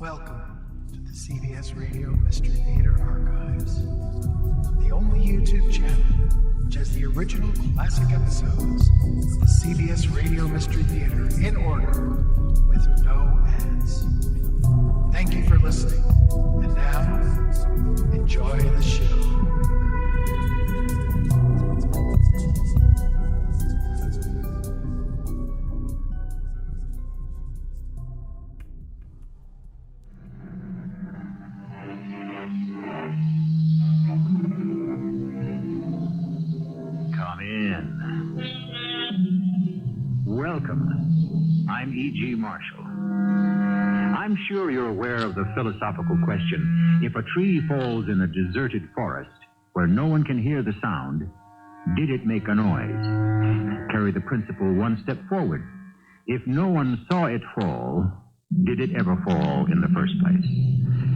Welcome to the CBS Radio Mystery Theater Archives, the only YouTube channel which has the original classic episodes of the CBS Radio Mystery Theater in order with no ads. Thank you for listening, and now, enjoy the show. Welcome. I'm E.G. Marshall. I'm sure you're aware of the philosophical question, if a tree falls in a deserted forest where no one can hear the sound, did it make a noise? Carry the principle one step forward. If no one saw it fall, did it ever fall in the first place?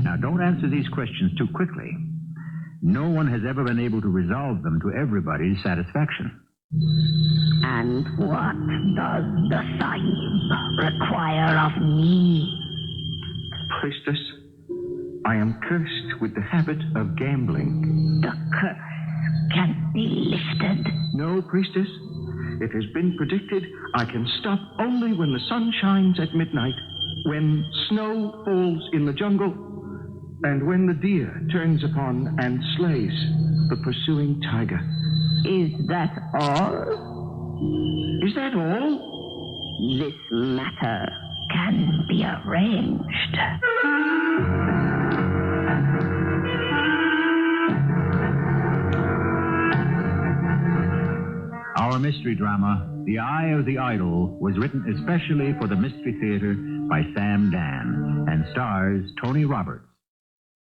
Now, don't answer these questions too quickly. No one has ever been able to resolve them to everybody's satisfaction. And what does the Sahib require of me? Priestess, I am cursed with the habit of gambling. The curse can't be lifted. No, priestess. It has been predicted I can stop only when the sun shines at midnight, when snow falls in the jungle, and when the deer turns upon and slays the pursuing tiger. Is that all? Is that all? This matter can be arranged. Our mystery drama, The Eye of the Idol, was written especially for the Mystery Theater by Sam Dann and stars Tony Roberts.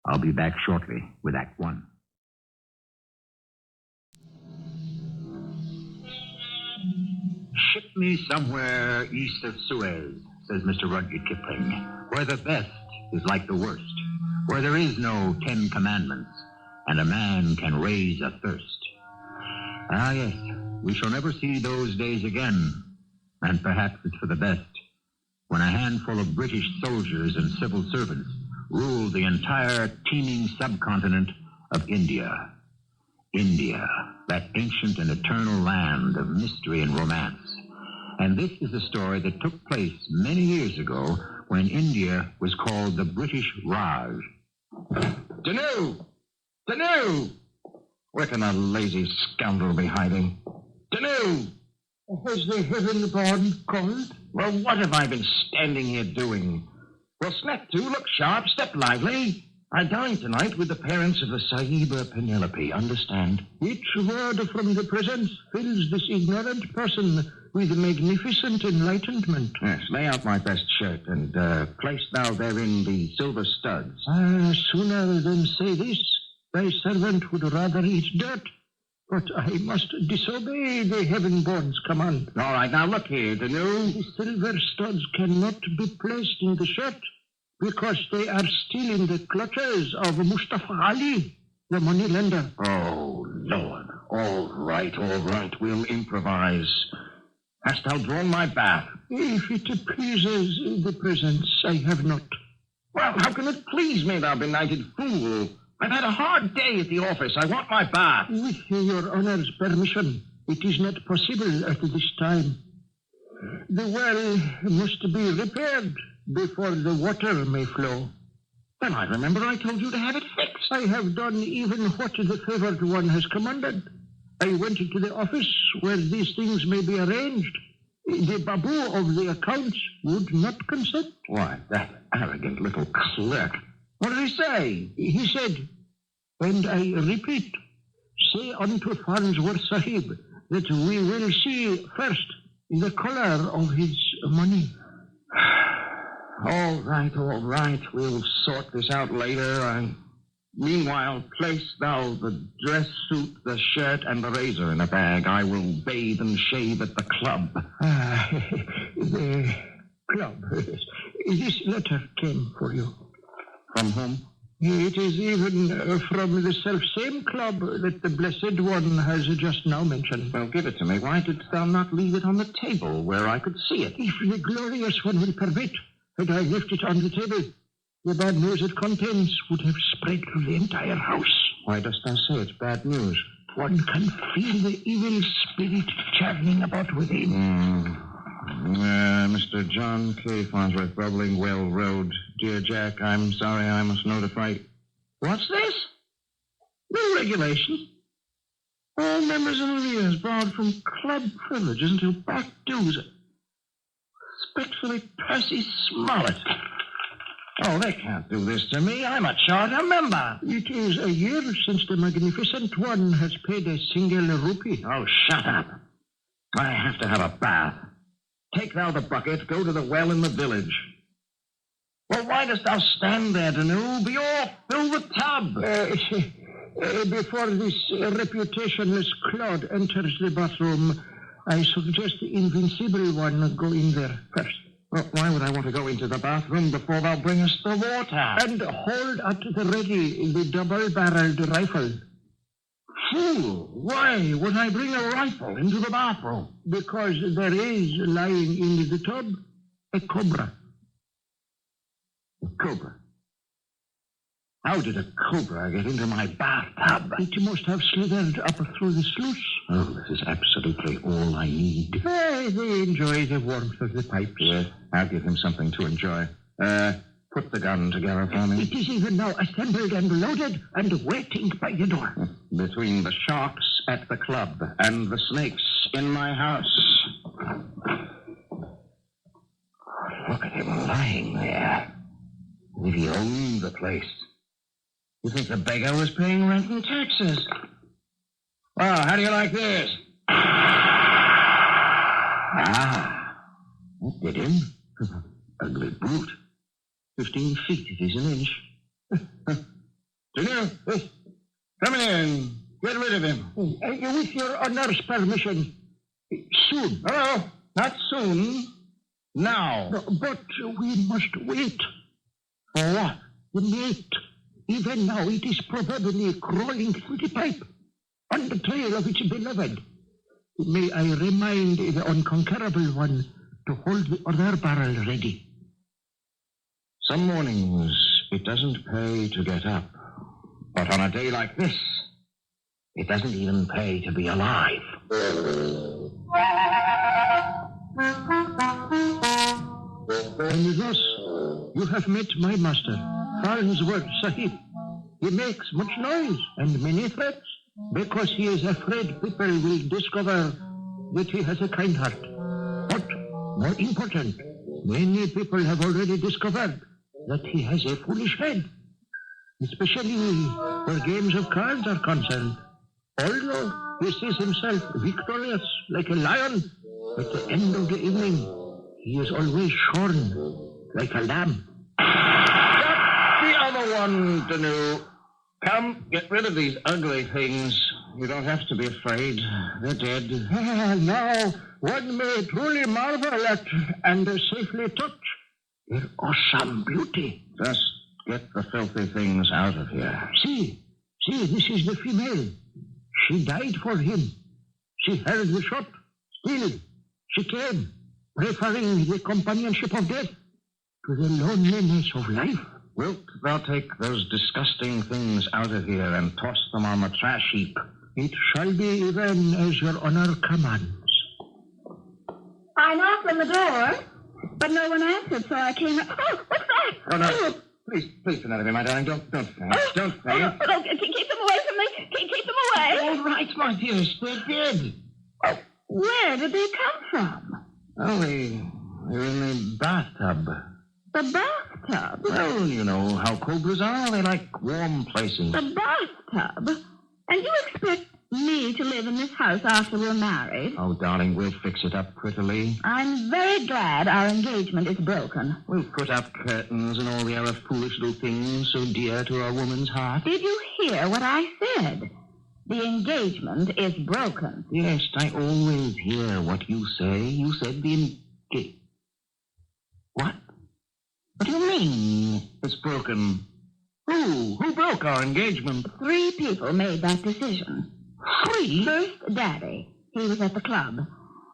I'll be back shortly with Act One. Ship me somewhere east of Suez, says Mr. Rudyard Kipling, where the best is like the worst, where there is no 10 commandments, and a man can raise a thirst. Ah, yes, we shall never see those days again, and perhaps it's for the best, when a handful of British soldiers and civil servants rule the entire teeming subcontinent of India. India, that ancient and eternal land of mystery and romance. And this is a story that took place many years ago when India was called the British Raj. Danu! Danu! Where can that lazy scoundrel be hiding? Danu! Has the heaven-born called? Well, what have I been standing here doing? Well, snap to, look sharp, step lively. I dine tonight with the parents of the Sahiba Penelope, understand? Each word from the presence fills this ignorant person with magnificent enlightenment. Yes, lay out my best shirt and place thou therein the silver studs. Sooner than say this, thy servant would rather eat dirt. But I must disobey the heaven-born's command. All right, now look here, Danu. The silver studs cannot be placed in the shirt because they are still in the clutches of Mustafa Ali, the moneylender. Oh, Lord. All right, we'll improvise. Hast thou drawn my bath? If it pleases the presence, I have not. Well, how can it please me, thou benighted fool? I've had a hard day at the office. I want my bath. With your honor's permission, it is not possible at this time. The well must be repaired before the water may flow. Then I remember I told you to have it fixed. I have done even what the favored one has commanded. I went into the office where these things may be arranged. The babu of the accounts would not consent. Why, that arrogant little clerk. What did he say? He said, and I repeat, say unto Farnsworth Sahib that we will see first the color of his money. All right. We'll sort this out later. Meanwhile, place thou the dress suit, the shirt, and the razor in a bag. I will bathe and shave at the club. The club. This letter came for you. From whom? It is even from the self-same club that the Blessed One has just now mentioned. Well, give it to me. Why didst thou not leave it on the table where I could see it? If the glorious one will permit, had I left it on the table, The bad news it contains would have spread through the entire house. Why dost thou say it's bad news? One can feel the evil spirit churning about within. Mr. John K. Farnsworth, Bubbling Well Road. Dear Jack, I'm sorry I must notify... What's this? New regulation. All members in arrears barred from club privileges until back dues. Respectfully, Percy Smollett. Oh, they can't do this to me. I'm a charter member. It is a year since the Magnificent One has paid a single rupee. Oh, shut up. I have to have a bath. Take thou the bucket, go to the well in the village. Well, why dost thou stand there, Danu? Be off, fill the tub. Before this reputationless clod enters the bathroom, I suggest the Invincible One go in there first. Well, why would I want to go into the bathroom before thou bring us the water? And hold at the ready the double-barreled rifle. Fool! Why would I bring a rifle into the bathroom? Because there is lying in the tub a cobra. A cobra? How did a cobra get into my bathtub? It must have slithered up through the sluice. Oh, this is absolutely all I need. They enjoy the warmth of the pipes. Yes, I'll give him something to enjoy. Put the gun together for me. It is even now assembled and loaded and waiting by the door. Between the sharks at the club and the snakes in my house. Look at him lying there. As if he owned the place. You think the beggar was paying rent and taxes? Well, how do you like this? Ah, that did him. Ugly brute. 15 feet if he's an inch. Junior, come in. Get rid of him. With your honor's permission. Soon. Oh, not soon. Now. No, but we must wait. For what? The mate. Even now it is probably crawling through the pipe on the trail of its beloved. May I remind the unconquerable one to hold the other barrel ready. Some mornings it doesn't pay to get up. But on a day like this, it doesn't even pay to be alive. And thus, you have met my master, Farnsworth Sahib. He makes much noise and many threats because he is afraid people will discover that he has a kind heart. But, more important, many people have already discovered that he has a foolish head, especially where games of cards are concerned. Although he sees himself victorious like a lion, at the end of the evening, he is always shorn like a lamb. Stop the other one, Danu. Come, get rid of these ugly things. You don't have to be afraid. They're dead. Now, one may truly marvel at and safely touch their awesome beauty. Just get the filthy things out of here. See, this is the female. She died for him. She held the shot. Still, she came, preferring the companionship of death to the loneliness of life. Wilt thou take those disgusting things out of here and toss them on the trash heap? It shall be even as your honor commands. I knocked on the door, but no one answered, so I came... Oh, what's that? Oh, no. Please, Penelope, my darling, don't faint. Don't faint. Oh, keep them away from me. Keep them away. All right, my dearest, they're dead. Oh, where did they come from? Oh, they're in the bathtub. The bathtub? Well, you know how cobras are. They like warm places. The bathtub? And you expect me to live in this house after we're married? Oh, darling, we'll fix it up prettily. I'm very glad our engagement is broken. We'll put up curtains and all the other foolish little things so dear to our woman's heart. Did you hear what I said? The engagement is broken. Yes, I always hear what you say. You said the What? What do you mean it's broken? Who broke our engagement? 3 people made that decision. 3? First, Daddy. He was at the club.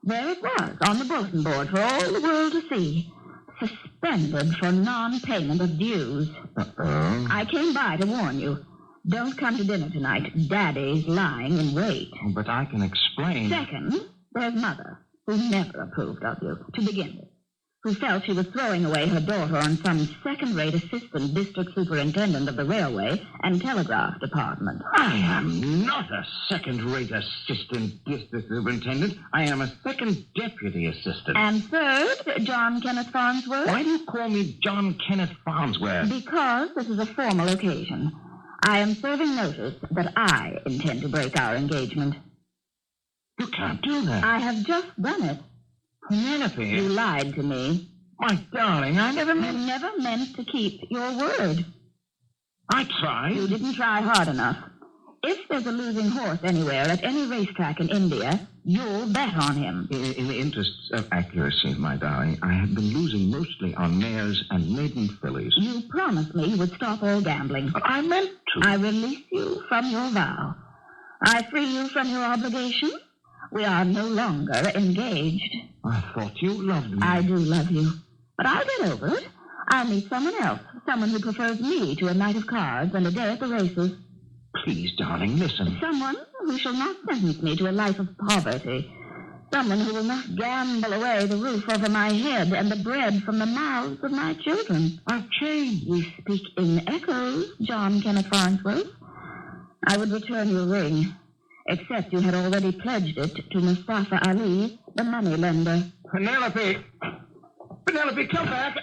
There it was, on the bulletin board for all the world to see. suspended for non-payment of dues. Uh-oh. I came by to warn you. Don't come to dinner tonight. Daddy's lying in wait. But I can explain. Second, there's Mother, who never approved of you, to begin with, who felt she was throwing away her daughter on some second-rate assistant district superintendent of the railway and telegraph department. I am not a second-rate assistant district superintendent. I am a second deputy assistant. And third, John Kenneth Farnsworth. Why do you call me John Kenneth Farnsworth? Because this is a formal occasion. I am serving notice that I intend to break our engagement. You can't do that. I have just done it. Penelope. You lied to me. My darling, I never You meant... never meant to keep your word. I tried. You didn't try hard enough. If there's a losing horse anywhere at any racetrack in India, you'll bet on him. In the interests of accuracy, my darling, I have been losing mostly on mares and maiden fillies. You promised me you would stop all gambling. But I meant to. I release you from your vow. I free you from your obligation. We are no longer engaged. I thought you loved me. I do love you. But I'll get over it. I'll meet someone else. Someone who prefers me to a night of cards and a day at the races. Please, darling, listen. Someone who shall not sentence me to a life of poverty. Someone who will not gamble away the roof over my head and the bread from the mouths of my children. I've changed. We speak in echoes, John Kenneth Farnsworth. I would return your ring, except you had already pledged it to Mustafa Ali, the moneylender. Penelope! Penelope, come back!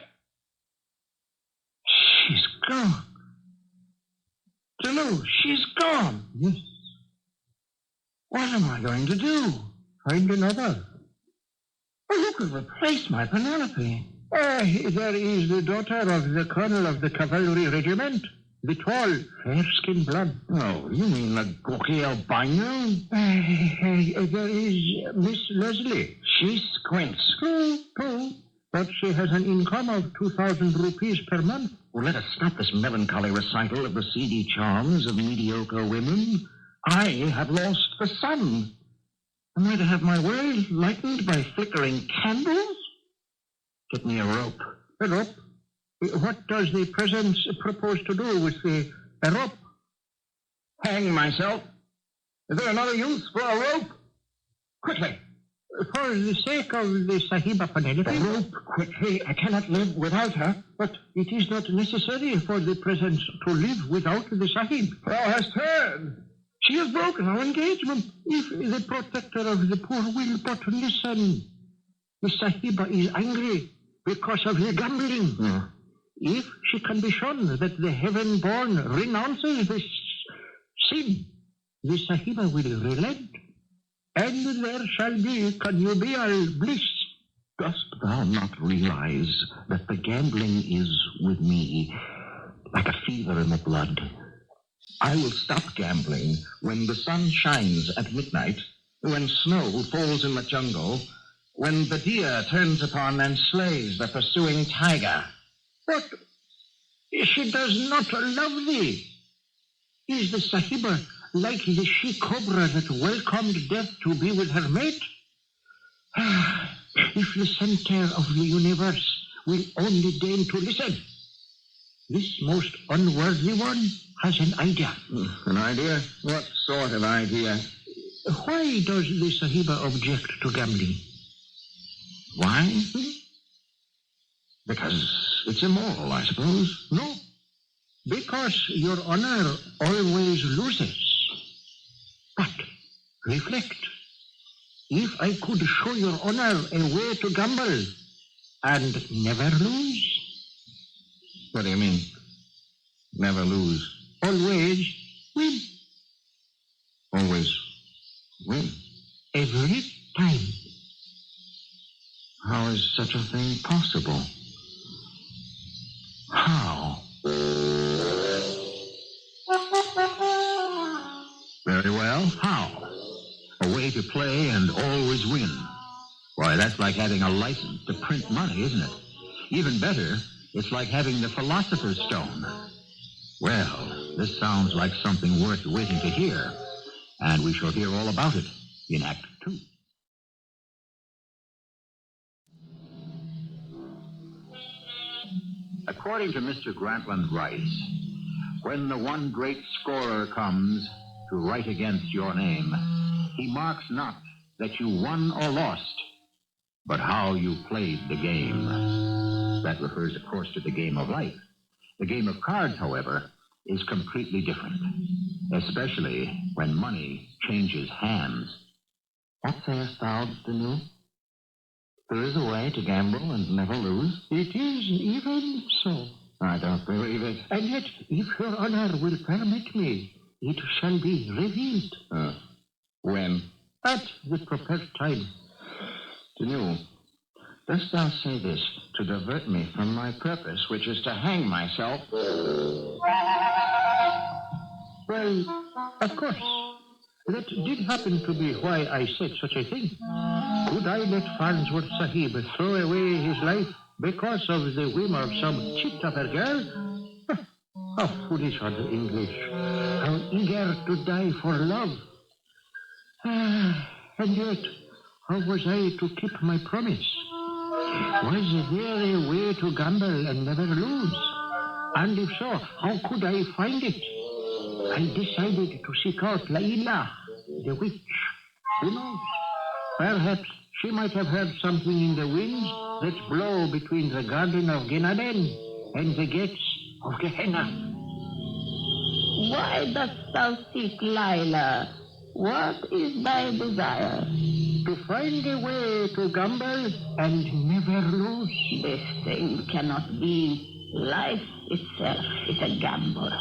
She's gone. Tulu, she's gone. Yes. What am I going to do? Find another. Who could replace my Penelope? There is the daughter of the colonel of the cavalry regiment. The tall, fair-skinned blonde. Oh, you mean the gawky albino? There is Miss Leslie. She squints. True. But she has an income of 2,000 rupees per month. Well, let us stop this melancholy recital of the seedy charms of mediocre women. I have lost the sun. Am I to have my world lightened by flickering candles? Get me a rope. A rope? What does the presence propose to do with the rope? Hang myself. Is there another use for a rope? Quickly. For the sake of the Sahiba Penelope. A rope, quickly. I cannot live without her. But it is not necessary for the presence to live without the Sahib. Thou hast heard. She has broken our engagement. If the protector of the poor will but listen. The Sahiba is angry because of the gambling. Yeah. If she can be shown that the heaven-born renounces this sin, the Sahiba will relent. And there shall be connubial bliss. Dost thou not realize that the gambling is with me like a fever in the blood? I will stop gambling when the sun shines at midnight, when snow falls in the jungle, when the deer turns upon and slays the pursuing tiger. But she does not love thee. Is the Sahiba like the she-cobra that welcomed death to be with her mate? If the center of the universe will only deign to listen, this most unworthy one has an idea. An idea? What sort of idea? Why does the Sahiba object to gambling? Why? Because it's immoral, I suppose. No, because your honor always loses. But reflect. If I could show your honor a way to gamble and never lose. What do you mean? Never lose. Always win. Always win. Every time. How is such a thing possible? How? Very well. How? A way to play and always win. Why, that's like having a license to print money, isn't it? Even better, it's like having the Philosopher's Stone. Well, this sounds like something worth waiting to hear, and we shall hear all about it in Act 2. According to Mr. Grantland Rice, when the one great scorer comes to write against your name, he marks not that you won or lost, but how you played the game. That refers, of course, to the game of life. The game of cards, however, is completely different, especially when money changes hands. What sayest thou, Dann? There is a way to gamble and never lose? It is even so. I don't believe it. And yet, if your honor will permit me, it shall be revealed. When? At the proper time. Dann, dost thou say this to divert me from my purpose, which is to hang myself? Well, of course. That did happen to be why I said such a thing. Would I let Farnsworth Sahib throw away his life because of the whim of some chit of a girl? How foolish are the English. How eager to die for love. And yet, how was I to keep my promise? Was there a way to gamble and never lose? And if so, how could I find it? I decided to seek out Laila, the witch. Who knows? Perhaps she might have heard something in the winds that blow between the garden of Genaden and the gates of Gehenna. Why dost thou seek Lila? What is thy desire? To find a way to gamble and never lose. This thing cannot be. Life itself is a gamble.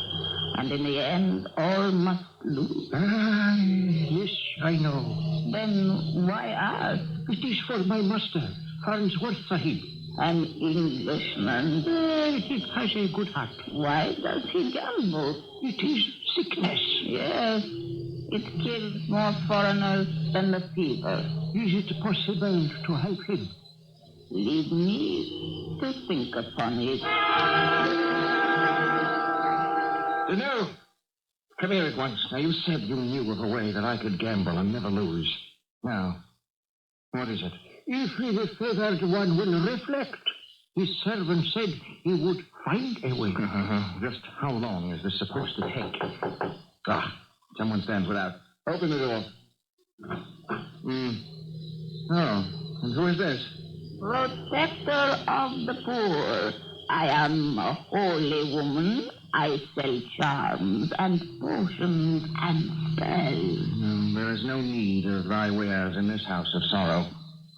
And in the end, all must lose. Yes, I know. Then why ask? It is for my master, Farnsworth Sahib. An Englishman. He has a good heart. Why does he gamble? It is sickness. Yes, it kills more foreigners than the fever. Is it possible to help him? Leave me to think upon it. Dann, come here at once. Now, you said you knew of a way that I could gamble and never lose. Now, what is it? If the favored one will reflect, his servant said he would find a way. Just how long is this supposed to take? Someone stands without. Open the door. Oh, and who is this? Protector of the poor. I am a holy woman. I sell charms and potions and spells. There is no need of thy wares in this house of sorrow.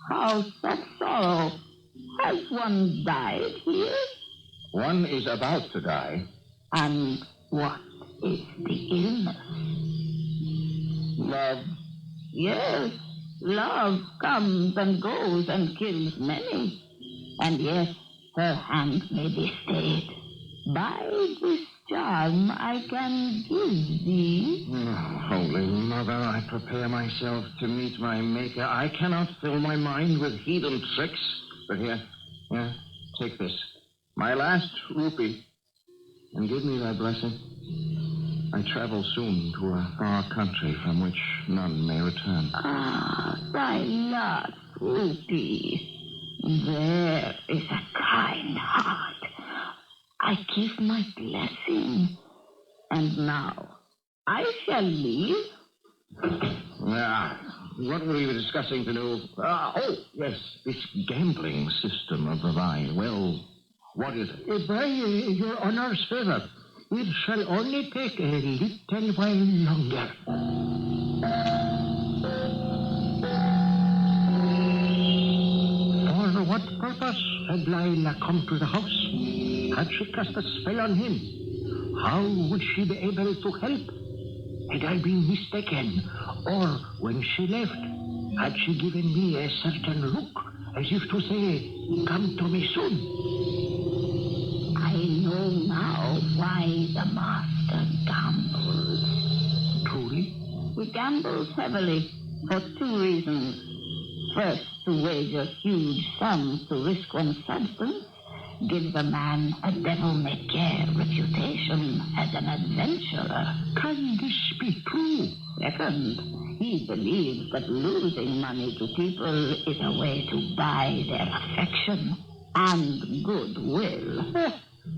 House of sorrow. Has one died here? One is about to die. And what is the illness? Love. Yes, love comes and goes and kills many. And yes, her hand may be stayed. By this charm I can give thee. Holy Mother, I prepare myself to meet my Maker. I cannot fill my mind with heathen tricks. But here, take this. My last rupee. And give me thy blessing. I travel soon to a far country from which none may return. Thy last rupee. There is a kind heart. I give my blessing. And now, I shall leave. What were we discussing to do? Yes, this gambling system of thine. Well, what is it? By your honor's favor, it shall only take a little while longer. For what purpose had Lila come to the house? Had she cast a spell on him? How would she be able to help? Had I been mistaken? Or when she left, had she given me a certain look, as if to say, come to me soon? I know now why the master gambles. Truly? He gambles heavily for two reasons. First, to wager huge sums to risk one's substance gives a man a devil-may-care reputation as an adventurer. Can this be true? Second, he believes that losing money to people is a way to buy their affection and goodwill.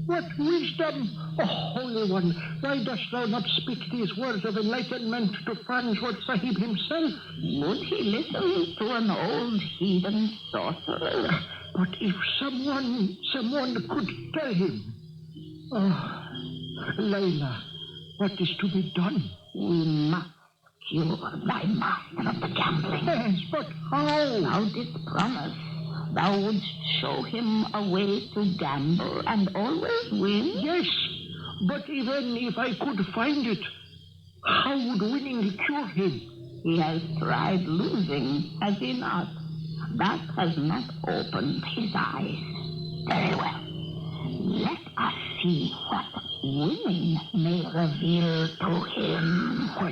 What wisdom! O Holy One, why dost thou not speak these words of enlightenment to Farnsworth Sahib himself? Would he listen to an old heathen sorcerer? But if someone could tell him. Oh, Layla, what is to be done? We must cure thy master of the gambling. Yes, but how? Thou didst promise thou wouldst show him a way to gamble and always win. Yes, but even if I could find it, how would winning cure him? He has tried losing, has he not? That has not opened his eyes. Very well. Let us see what winning may reveal to him. Why,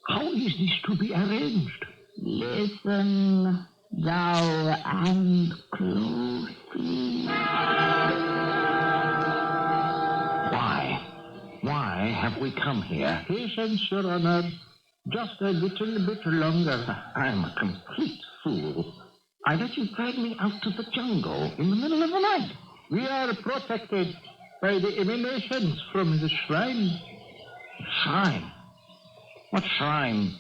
how is this to be arranged? Listen, thou and closely. Why have we come here? Patience, Your Honor. Just a little bit longer. I'm a complete fool. I let you drag me out to the jungle in the middle of the night. We are protected by the emanations from the shrine. Shrine? What shrine?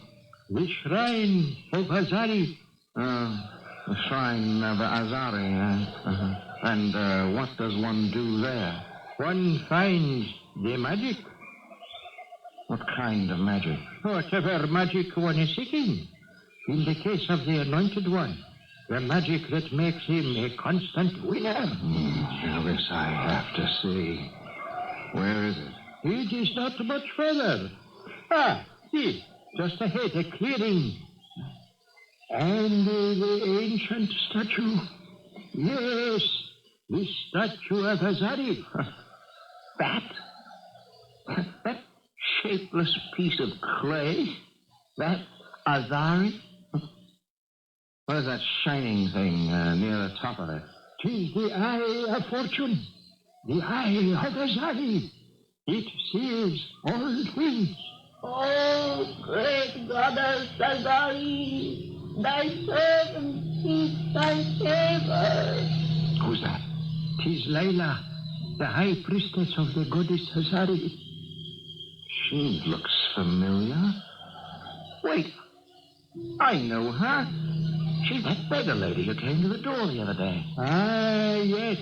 The shrine of Azari. The shrine of Azari. And what does one do there? One finds the magic. What kind of magic? Whatever magic one is seeking. In the case of the Anointed One, the magic that makes him a constant winner. This I have to see. Where is it? It is not much further. See, just ahead, a clearing. And the ancient statue. Yes, the statue of Azari. That shapeless piece of clay? That Azari? What is that shining thing near the top of it? 'Tis the Eye of Fortune. The Eye of Azari. It sees all things. Oh, great goddess Azari, thy servant seeks thy favor. Who's that? 'Tis Layla, the high priestess of the goddess Azari. She looks familiar. Wait, I know her. She's that beggar lady who came to the door the other day. Yes.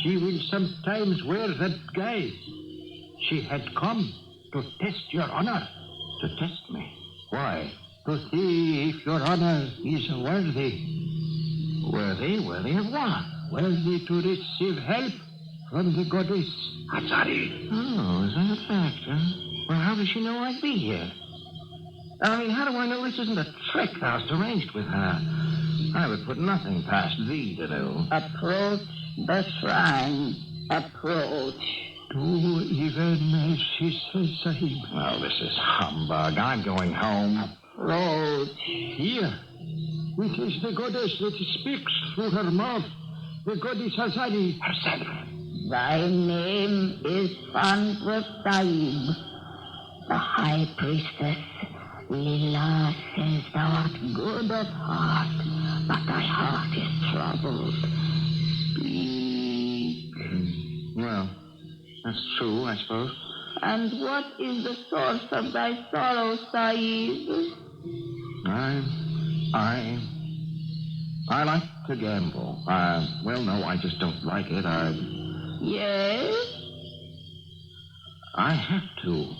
She will sometimes wear that guise. She had come to test your honor. To test me? Why? To see if your honor is worthy. Worthy? Worthy of what? Worthy to receive help from the goddess Azari. Oh, is that a fact, huh? Well, how does she know I'd be here? I mean, how do I know this isn't a trick Faust arranged with her? I would put nothing past thee to do. Approach the shrine. Approach. Do even as she says, Sahib. Oh, this is humbug. I'm going home. Approach. Here. It is the goddess that speaks through her mouth. The goddess Azari herself. Thy name is Farnsworth Sahib, the high priestess. Lila says thou art good of heart, but thy heart is troubled. Speak. Well, that's true, I suppose. And what is the source of thy sorrow, Sahib? I like to gamble. Well, no, I just don't like it. Yes? I have to.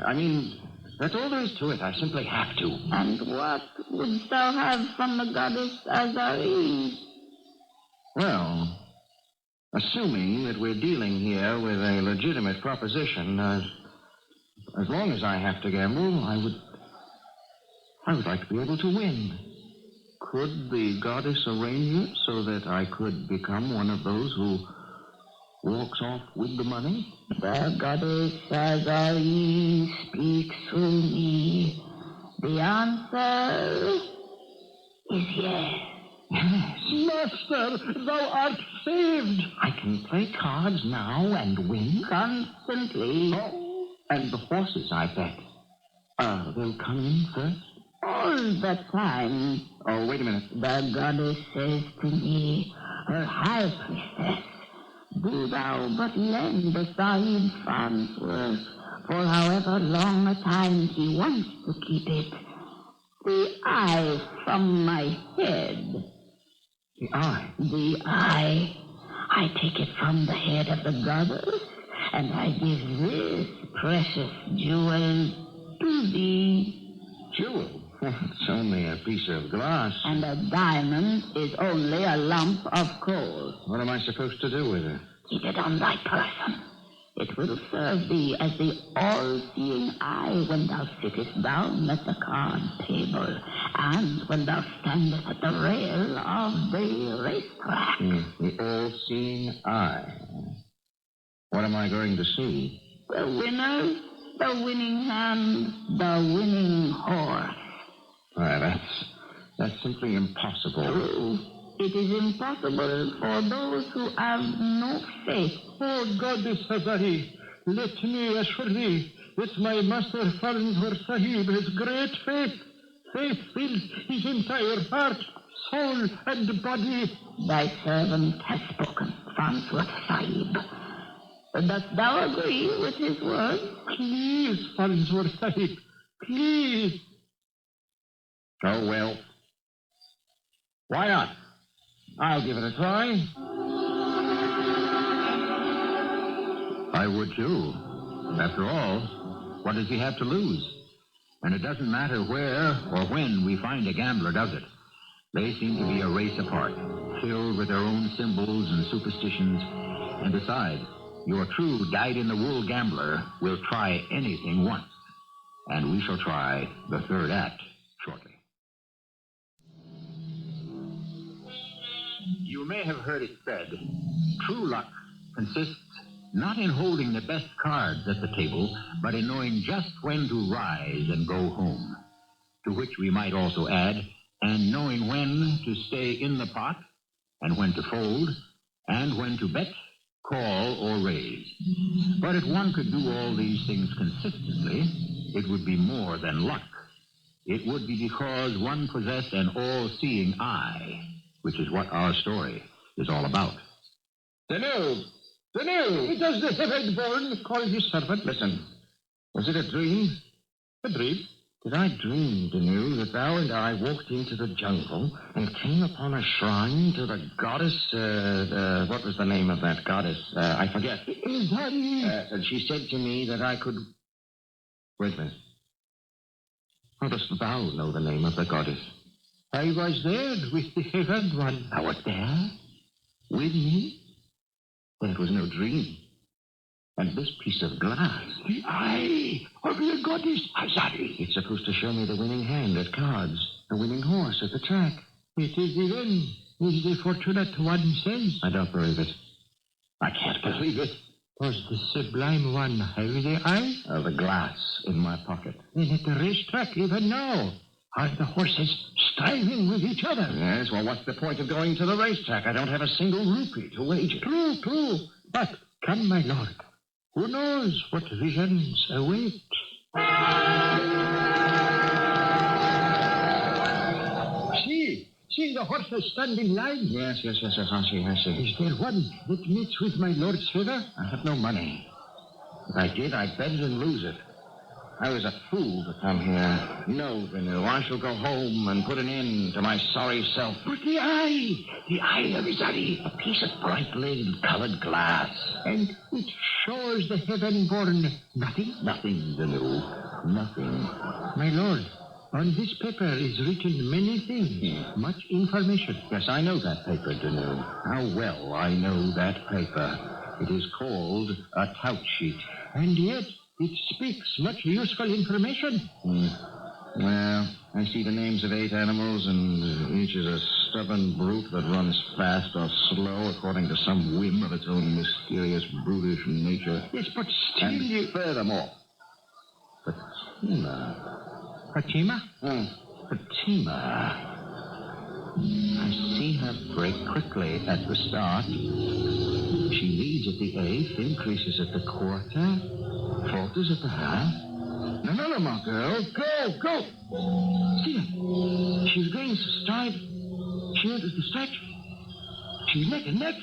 I mean, that's all there is to it. I simply have to. And what wouldst thou have from the goddess Azari? Well, assuming that we're dealing here with a legitimate proposition, as long as I have to gamble, I would like to be able to win. Could the goddess arrange it so that I could become one of those who walks off with the money? The goddess Azari speaks through me. The answer is yes. Yes. Master, thou art saved. I can play cards now and win. Constantly. Oh, and the horses, I bet. They'll come in first? All the time. Oh, wait a minute. The goddess says to me, her high priestess, do thou but lend the Sahib Farnsworth for however long a time he wants to keep it. The eye from my head. The eye? The eye. I take it from the head of the goddess, and I give this precious jewel to thee. Jewel? It's only a piece of glass. And a diamond is only a lump of coal. What am I supposed to do with it? Keep it on thy person. It will serve thee as the all-seeing eye when thou sittest down at the card table and when thou standest at the rail of the racetrack. The all-seeing eye. What am I going to see? The winner, the winning hand, the winning horse. Why, that's simply impossible. True. It is impossible for those who have no faith. Oh, Goddess Hazari, let me assure thee that my master Farnsworth Sahib has great faith. Faith fills his entire heart, soul, and body. Thy servant has spoken, Farnsworth Sahib. Dost thou agree with his words? Please, Farnsworth Sahib, please. Oh, well. Why not? I'll give it a try. I would, too. After all, what does he have to lose? And it doesn't matter where or when we find a gambler, does it? They seem to be a race apart, filled with their own symbols and superstitions. And besides, your true dyed-in-the-wool gambler will try anything once. And we shall try the third act shortly. You may have heard it said, true luck consists not in holding the best cards at the table, but in knowing just when to rise and go home. To which we might also add, and knowing when to stay in the pot, and when to fold, and when to bet, call, or raise. But if one could do all these things consistently, it would be more than luck. It would be because one possessed an all-seeing eye, which is what our story is all about. Danu! Does the heaven-born call his servant? Listen, was it a dream? A dream? Did I dream, Danu, that thou and I walked into the jungle and came upon a shrine to the goddess, what was the name of that goddess? I forget. That And she said to me that I could... Wait a minute. How dost thou know the name of the goddess? I was there with the heaven one. Thou wert there? With me? Then it was no dream. And this piece of glass... The eye of the goddess Hazari. It's supposed to show me the winning hand at cards, the winning horse at the track. It is even as the fortunate one says. I don't believe it. I can't believe it. Does the sublime one have the eye? The glass in my pocket. Then at the racetrack even now, are the horses striving with each other? Yes, well, what's the point of going to the racetrack? I don't have a single rupee to wager. True. But come, my lord. Who knows what visions await? See the horses stand in line. Yes, I see. Is there one that meets with my lord's favor? I have no money. If I did, I'd bet it and lose it. I was a fool to come here. No, Venu, I shall go home and put an end to my sorry self. But the eye of Hazari, A piece of brightly colored glass. and it shows the heaven-born nothing. Nothing, Venu. Nothing. My lord, on this paper is written many things, much information. Yes, I know that paper, Venu. How well I know that paper. It is called a tout sheet. And yet, it speaks much useful information. Well, I see the names of 8 animals, and each is a stubborn brute that runs fast or slow according to some whim of its own mysterious, brutish nature. Yes, but still And you... furthermore, Fatima. Fatima? Fatima. I see her break quickly at the start. She leads at the 8th, increases at the quarter, falters at the half. No, my girl. Go. See her. She's going to stride. She enters the stretch. She's neck and neck.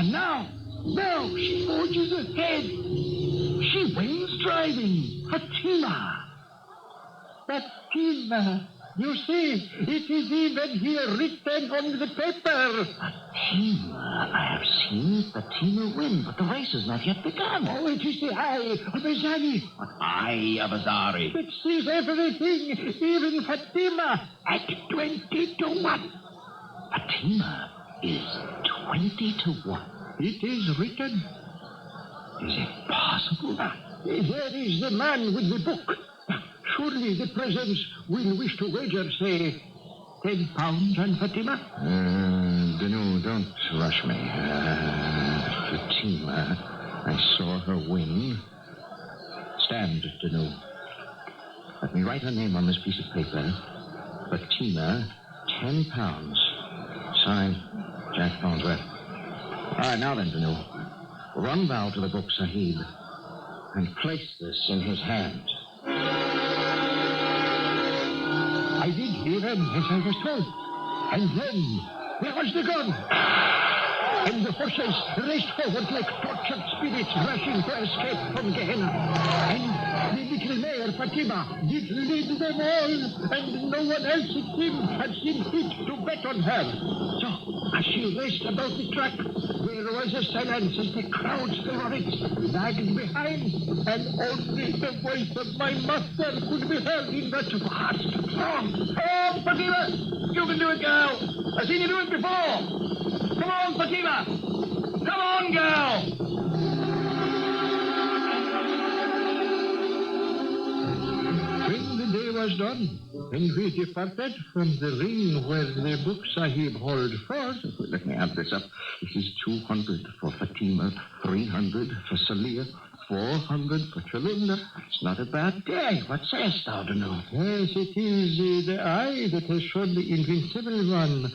And now she forges ahead. She wins driving. Fatima. Fatima. You see, it is even here written on the paper. Fatima. I have seen Fatima win, but the race has not yet begun. Oh, it is the eye of Azari. Eye of Azari. It sees everything, even Fatima, at 20 to 1. Fatima is 20 to 1. It is written. Is it possible? There is the man with the book. Surely the presents will wish to wager, say, £10 on Fatima? Danu, don't rush me. Fatima, I saw her win. Stand, Danu. Let me write her name on this piece of paper. Fatima, £10. Signed, Jack Farnsworth. All right, now then, Danu. Run thou to the book, Sahib, and place this in his hand. I did hear him, as I was told. And then there was the gun. And the horses raced forward like tortured spirits rushing to escape from Gehenna. And the little mare, Fatima, did lead them all. And no one else, it seemed, had seen fit to bet on her. So, as she raced about the track, there was a silence as the crowds before it lagged behind. And only the voice of my master could be heard in that vast throng. Oh, Fatima! You can do it, girl! I've seen you do it before! Come on, Fatima! Come on, girl! When the day was done, and we departed from the ring where the book Sahib held forth. Let me add this up. This is 200 for Fatima, 300 for Salia, 400 for Chalinda. It's not a bad day. What sayest thou, Danu? Yes, it is the eye that has shown the invincible one.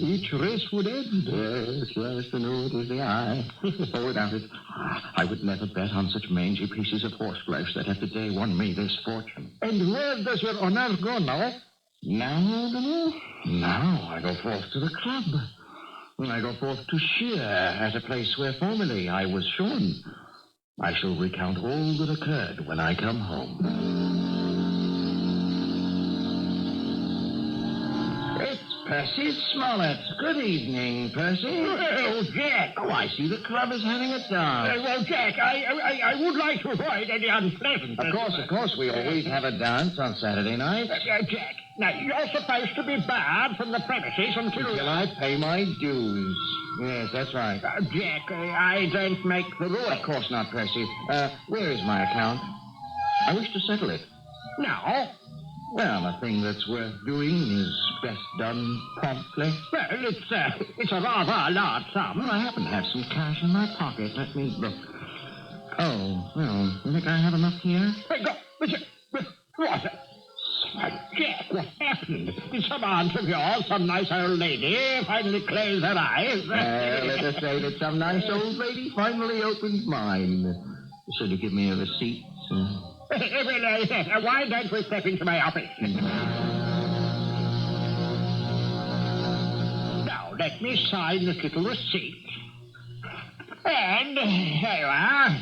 Each race would end. Yes, Danu, it is the eye. Oh, without it, I would never bet on such mangy pieces of horseflesh that have today won me this fortune. And where does your honor go now? Now, Danu? Now I go forth to the club. I go forth to shear at a place where formerly I was shorn. I shall recount all that occurred when I come home. Percy Smollett. Good evening, Percy. Well, Jack. Oh, I see the club is having a dance. Well, Jack, I would like to avoid any unpleasantness. Of course, we always have a dance on Saturday night. Jack, now, you're supposed to be barred from the premises until I pay my dues. Yes, that's right. Jack, I don't make the rules. Of course not, Percy. Where is my account? I wish to settle it. Now? Well, a thing that's worth doing is best done promptly. Well, it's a rather large sum. Well, I happen to have some cash in my pocket. Let me look. Oh, well, you think I have enough here? Hey, what? Jack, what happened? Did some aunt of yours, some nice old lady, finally close her eyes? Let us say that some nice old lady finally opened mine. Should you give me a receipt? Why don't we step into my office? Now, let me sign this little receipt. And here you are.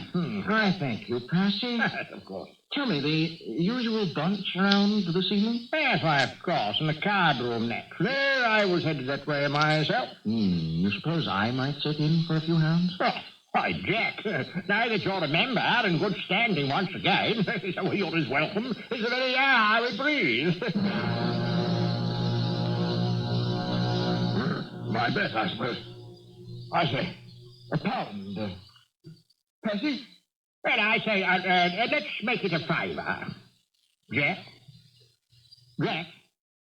I thank you, Percy. Of course. Tell me, the usual bunch around this evening? Yes, why, of course. In the card room naturally. I was headed that way myself. You suppose I might sit in for a few hands? Oh, why, Jack, now that you're a member in good standing once again, so you're as welcome as the very air we breathe. My bet, I suppose. I say, £1. Percy? Well, I say, let's make it a £5. Jack? Jack,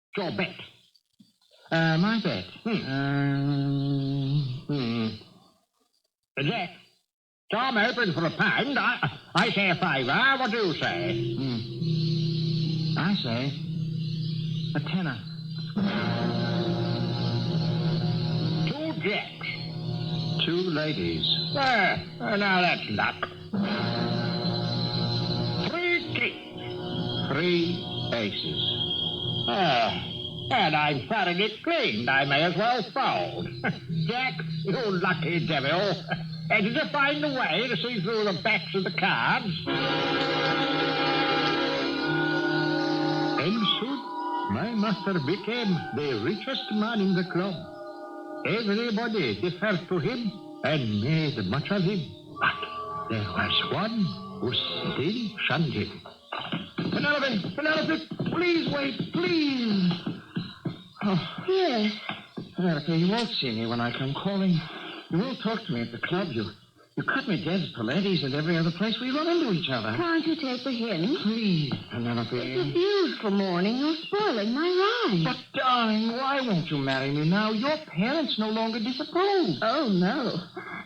it's your bet. My bet? Jack, so I'm open for £1. I say a £5. What do you say? I say a tenner. 2 jacks. 2 ladies. Now that's luck. 3 kings. 3 aces. And I'm thoroughly cleaned. I may as well fold. Jack, you lucky devil. Did you find a way to see through the backs of the cards? And soon, my master became the richest man in the club. Everybody deferred to him and made much of him. But there was one who still shunned him. Penelope, please wait, please. Oh, Yes. Penelope, you won't see me when I come calling. You won't talk to me at the club. You cut me dead at Pilates and every other place we run into each other. Can't you take the hint? Please, Penelope. It's a beautiful morning. You're spoiling my ride. But, darling, why won't you marry me now? Your parents no longer disapprove. Oh, no.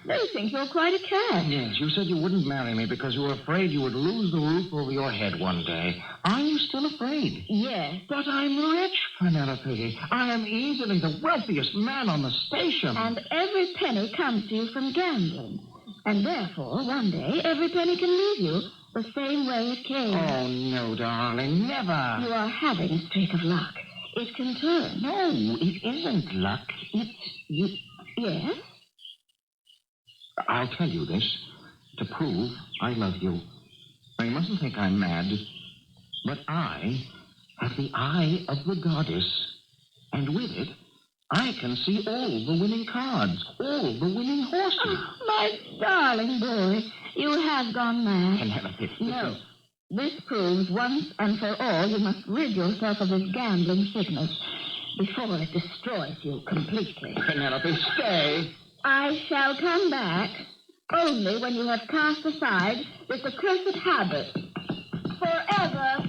They think you're quite a cat. Yes, you said you wouldn't marry me because you were afraid you would lose the roof over your head one day. Are you still afraid? Yes. But I'm rich, Penelope. I am easily the wealthiest man on the station. And every penny comes to you from gambling. And therefore, one day, every penny can leave you the same way it came. Oh, no, darling, never. You are having a streak of luck. It can turn. No, it isn't luck. It's you. Yes? I'll tell you this to prove I love you. Now, you mustn't think I'm mad, but I have the eye of the goddess, and with it, I can see all the winning cards, all the winning horses. Oh, my darling boy, you have gone mad. Penelope. No. This proves once and for all you must rid yourself of this gambling sickness before it destroys you completely. Penelope, stay. I shall come back only when you have cast aside this accursed habit. Forever.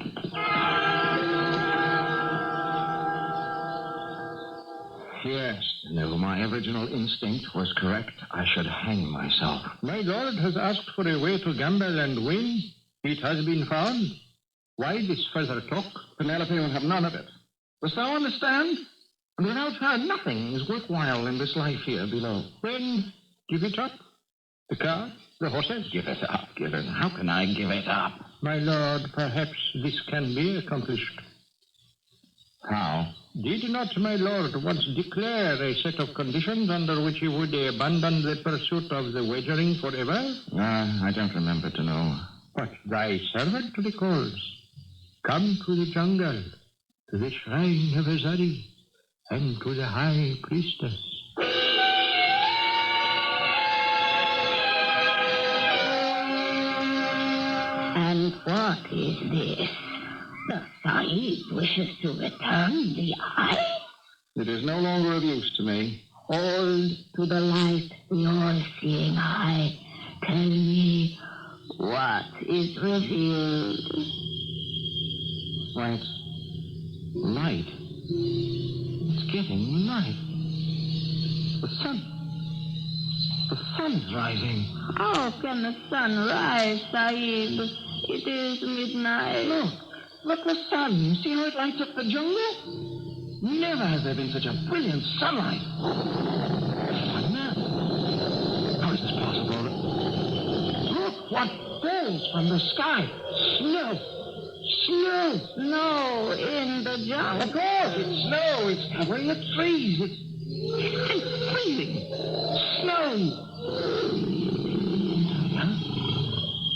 Yes, no, my original instinct was correct. I should hang myself. My lord has asked for a way to gamble and win. It has been found. Why this further talk? Penelope will have none of it. Dost thou understand? And without her, nothing is worthwhile in this life here below. Then give it up. The car, the horses. Give it up, give it. How can I give it up? My lord, perhaps this can be accomplished. How? Did not my lord once declare a set of conditions under which he would abandon the pursuit of the wagering forever? I don't remember to know. But thy servant recalls. Come to the jungle, to the shrine of Azari, and to the high priestess. And what is this? The Sahib wishes to return the eye? It is no longer of use to me. Hold to the light, the all-seeing eye. Tell me, what is revealed? Why, it's light. It's getting light. The sun's rising. How can the sun rise, Sahib? It is midnight. Look, the sun. See how it lights up the jungle? Never has there been such a brilliant sunlight. Now, how is this possible? Look, what falls from the sky? Snow. Snow. No, in the jungle. Of course, it's snow. It's covering the trees. It's freezing. Snow.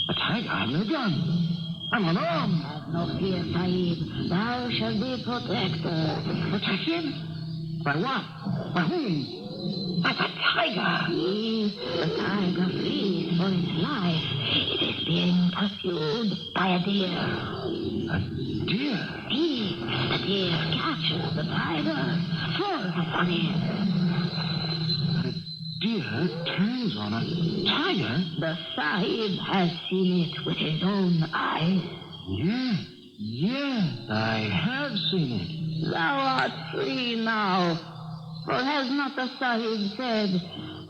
A tiger. I've no gun. I'm unarmed. Have no fear, Sahib. Thou shalt be protected. Protected? By what? By whom? By the tiger. See, the tiger flees for its life. It is being pursued by a deer. A deer? See, the deer catches the tiger. For the Sahib. The deer turns on a tiger? The Sahib has seen it with his own eyes. Yes, I have seen it. Thou art free now. For has not the Sahib said,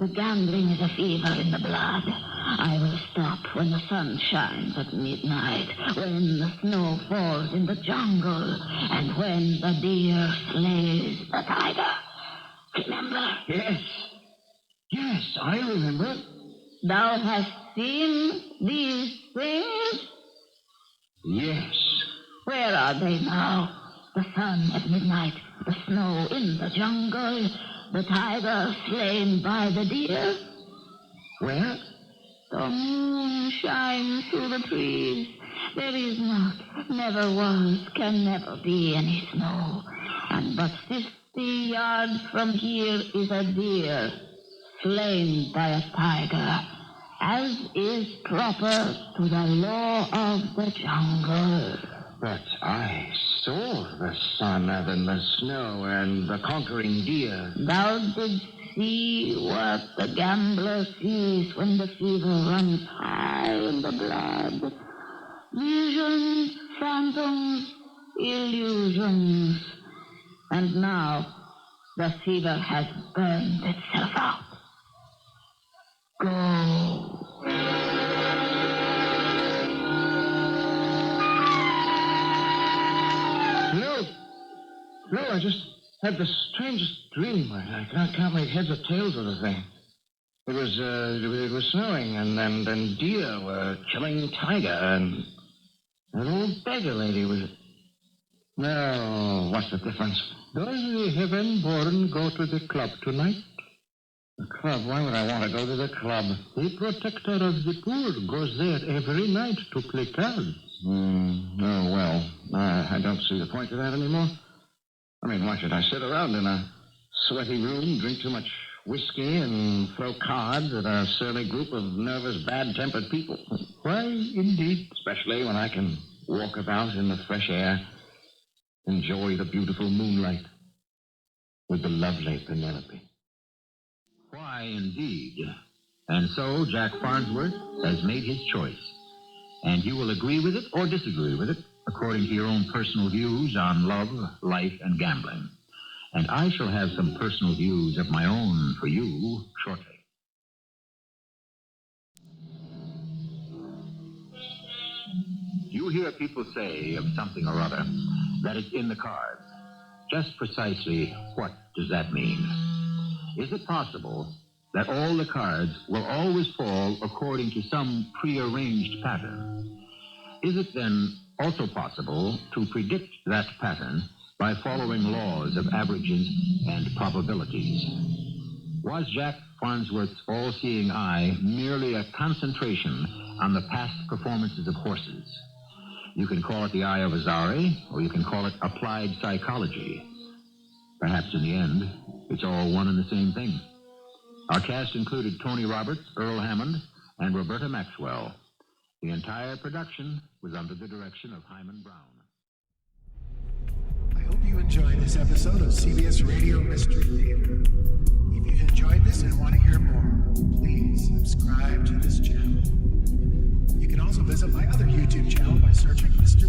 the gambling is a fever in the blood. I will stop when the sun shines at midnight, when the snow falls in the jungle, and when the deer slays the tiger. Remember? Yes, I remember. Thou hast seen these things? Yes. Where are they now? The sun at midnight, the snow in the jungle, The tiger slain by the deer? Where? The moon shines through the trees. There is not, never was, can never be any snow. And but 50 yards from here is a deer, slain by a tiger, as is proper to the law of the jungle. But I saw the sun and the snow and the conquering deer. Thou didst see what the gambler sees when the fever runs high in the blood. Visions, phantoms, illusions. And now the fever has burned itself out. Go. No, I just had the strangest dream. I can't make heads or tails of the thing. It was snowing, and deer were killing tiger, and that old beggar lady was... No, what's the difference? Does the heaven-born go to the club tonight? The club? Why would I want to go to the club? The protector of the poor goes there every night to play cards. Oh, well, I don't see the point of that anymore. I mean, why should I sit around in a sweaty room, drink too much whiskey, and throw cards at a surly group of nervous, bad-tempered people? Why, indeed? Especially when I can walk about in the fresh air, enjoy the beautiful moonlight with the lovely Penelope. Why, indeed. And so Jack Farnsworth has made his choice. And you will agree with it or disagree with it, according to your own personal views on love, life, and gambling. And I shall have some personal views of my own for you shortly. You hear people say of something or other that it's in the cards. Just precisely what does that mean? Is it possible that all the cards will always fall according to some prearranged pattern? Is it then also possible to predict that pattern by following laws of averages and probabilities? Was Jack Farnsworth's all-seeing eye merely a concentration on the past performances of horses? You can call it the eye of Azari, or you can call it applied psychology. Perhaps in the end, it's all one and the same thing. Our cast included Tony Roberts, Earl Hammond, and Roberta Maxwell. The entire production was under the direction of Hyman Brown. I hope you enjoyed this episode of CBS Radio Mystery Theater. If you've enjoyed this and want to hear more, please subscribe to this channel. You can also visit my other YouTube channel by searching Mr.